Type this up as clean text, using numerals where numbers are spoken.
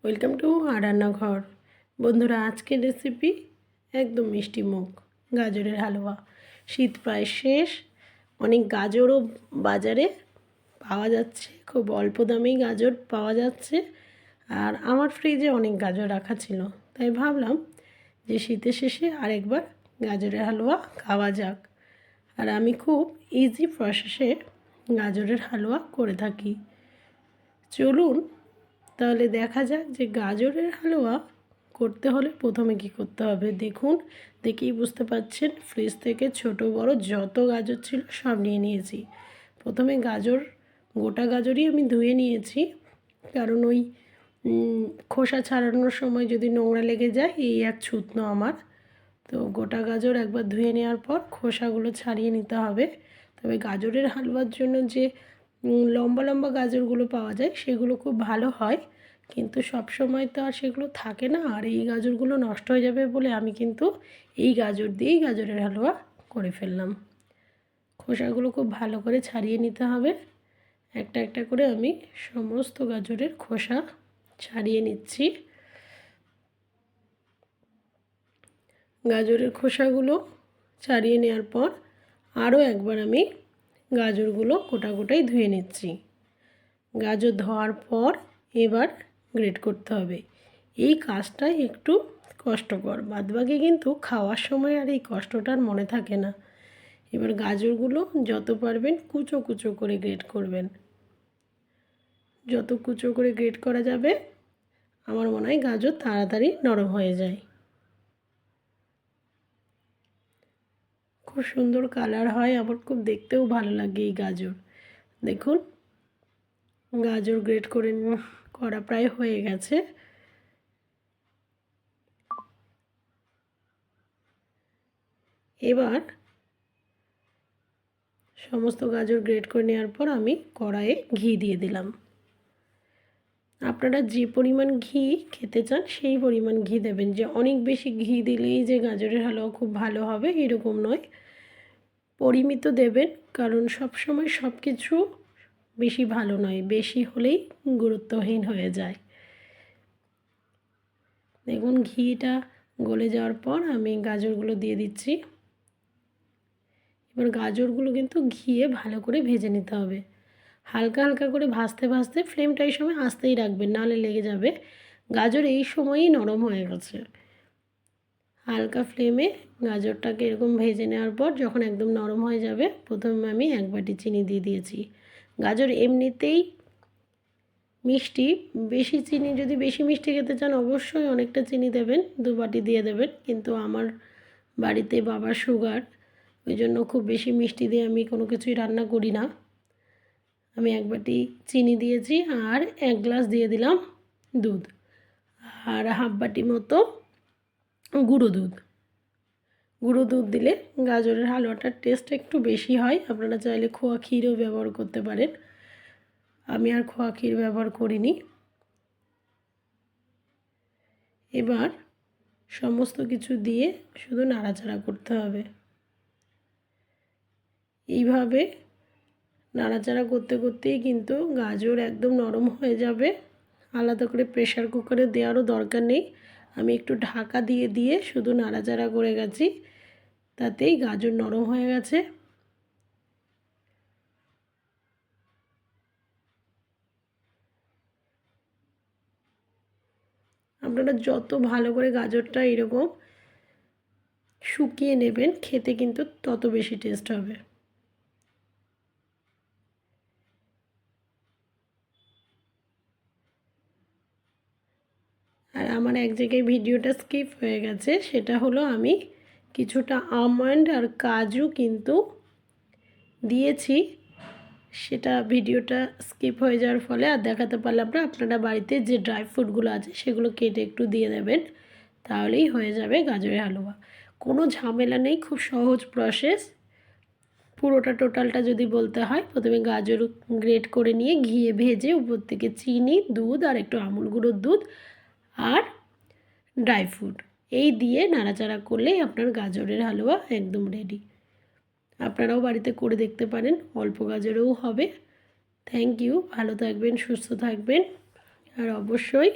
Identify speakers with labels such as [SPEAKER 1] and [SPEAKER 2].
[SPEAKER 1] Welcome to আর রান্নাঘর। বন্ধুরা, আজকের রেসিপি একদম মিষ্টি মুখ গাজরের হালুয়া। শীত প্রায় শেষ, অনেক গাজরও বাজারে পাওয়া যাচ্ছে, খুব অল্প দামেই গাজর পাওয়া যাচ্ছে। আর আমার ফ্রিজে অনেক গাজর রাখা ছিল, তাই ভাবলাম যে শীতের শেষে আরেকবার গাজরের হালুয়া খাওয়া যাক। আর আমি খুব ইজি প্রসেসে গাজরের হালুয়া করে থাকি। চলুন তাহলে দেখা যাক যে গাজরের হালুয়া করতে হলে প্রথমে কি করতে হবে। দেখুন, দেখেই বুঝতে পারছেন, ফ্রিজ থেকে ছোট বড় যত গাজর ছিল সব নিয়ে নিয়েছি। প্রথমে গোটা গাজরই আমি ধুয়ে নিয়েছি, কারণ ওই খোসা ছাড়ানোর সময় যদি নোংরা লেগে যায়, এই এক ছুতনো আমার। তো গোটা গাজর একবার ধুয়ে নেওয়ার পর খোসাগুলো ছাড়িয়ে নিতে হবে। তবে গাজরের হালুয়ার জন্য যে লম্বা লম্বা গাজরগুলো পাওয়া যায় সেগুলো খুব ভালো হয়, কিন্তু সব সময় তো আর সেগুলো থাকে না। আর এই গাজরগুলো নষ্ট হয়ে যাবে বলে আমি কিন্তু এই গাজর দিয়েই গাজরের হালুয়া করে ফেললাম। খোসাগুলো খুব ভালো করে ছাড়িয়ে নিতে হবে। একটা একটা করে আমি সমস্ত গাজরের খোসা ছাড়িয়ে নিচ্ছি। গাজরের খোসাগুলো ছাড়িয়ে নেওয়ার পর আরও একবার আমি গাজরগুলো গোটা গোটাই ধুয়ে নিচ্ছি। গাজর ধোয়ার পর এবার গ্রেট করতে হবে। এই কাজটা একটু কষ্টকর, বাদবাকি কিন্তু খাওয়ার সময় আর এই কষ্টটা আর মনে থাকে না। এবার গাজরগুলো যত পারবেন কুচো কুচো করে গ্রেট করবেন। যত কুচো করে গ্রেট করা যাবে আমার মনে হয় গাজর তাড়াতাড়ি নরম হয়ে যায়। খুব সুন্দর কালার হয়, আমার খুব দেখতেও ভালো লাগে এই গাজর। দেখুন, গাজর গ্রেট করা প্রায় হয়ে গেছে। এবার সমস্ত গাজর গ্রেট করে নেওয়ার পর আমি কড়াইয়ে ঘি দিয়ে দিলাম। আপনারা যে পরিমাণ ঘি খেতে চান সেই পরিমাণ ঘি দেবেন। যে অনেক বেশি ঘি দিলেই যে গাজরের হালুয়া খুব ভালো হবে এরকম নয়, পরিমিত দেবেন। কারণ সব সময় সব কিছু বেশি ভালো নয়, বেশি হলেই গুরুত্বহীন হয়ে যায়। দেখুন, ঘিটা গলে যাওয়ার পর আমি গাজরগুলো দিয়ে দিচ্ছি। এবার গাজরগুলো কিন্তু ঘিয়ে ভালো করে ভেজে নিতে হবে। হালকা হালকা করে ভাজতে ভাজতে ফ্লেমটা এই সময় আস্তেই রাখবেন, নাহলে লেগে যাবে। গাজর এই সময়ই নরম হয়ে গেছে। হালকা ফ্লেমে গাজরটাকে এরকম ভেজে নেওয়ার পর যখন একদম নরম হয়ে যাবে, প্রথমে আমি এক বাটি চিনি দিয়ে দিয়েছি। গাজর এমনিতেই মিষ্টি, বেশি চিনি, যদি বেশি মিষ্টি খেতে চান অবশ্যই অনেকটা চিনি দেবেন, 2 বাটি দিয়ে দেবেন। কিন্তু আমার বাড়িতে বাবার সুগার, ওই জন্য খুব বেশি মিষ্টি দিয়ে আমি কোনো কিছুই রান্না করি না। আমি 1 বাটি চিনি দিয়েছি আর 1 গ্লাস দিয়ে দিলাম দুধ, আর হাফ বাটি মতো গুঁড়ো দুধ। গুঁড়ো দুধ দিলে গাজরের হালুয়াটার টেস্ট একটু বেশি হয়। আপনারা চাইলে খোয়া ক্ষীরও ব্যবহার করতে পারেন, আমি আর খোয়া ক্ষীর ব্যবহার করিনি। এবার সমস্ত কিছু দিয়ে শুধু নাড়াচাড়া করতে হবে। এইভাবে নাড়াচাড়া করতে করতেই কিন্তু গাজর একদম নরম হয়ে যাবে। আলাদা করে প্রেশার কুকারে দেওয়ারও দরকার নেই, আমি একটু ঢাকা দিয়ে দিয়ে শুধু নাড়াচাড়া করে গেছি, তাতেই গাজর নরম হয়ে গেছে। আপনারা যত ভালো করে গাজরটা এরকম শুকিয়ে নেবেন, খেতে কিন্তু তত বেশি টেস্ট হবে। আর আমার এক জায়গায় ভিডিওটা স্কিপ হয়ে গেছে, সেটা হলো আমি কিছুটা আমন্ড আর কাজু কিন্তু দিয়েছি, সেটা ভিডিওটা স্কিপ হয়ে যাওয়ার ফলে আর দেখাতে পারলাম না। আপনারা বাড়িতে যে ড্রাই ফ্রুটগুলো আছে সেগুলো কেটে একটু দিয়ে দেবেন, তাহলেই হয়ে যাবে গাজরের হালুয়া। কোনো ঝামেলা নেই, খুব সহজ প্রসেস। পুরোটা টোটালটা যদি বলতে হয়, প্রথমে গাজর গ্রেট করে নিয়ে ঘিয়ে ভেজে উপর থেকে চিনি, দুধ আর একটু আমুল গুঁড়োর দুধ আর ড্রাই ফ্রুট এই দিয়ে নাড়াচাড়া করলেই আপনার গাজরের হালুয়া একদম রেডি। আপনারাও বাড়িতে করে দেখতে পারেন, অল্প গাজরেও হবে। থ্যাংক ইউ, ভালো থাকবেন, সুস্থ থাকবেন, আর অবশ্যই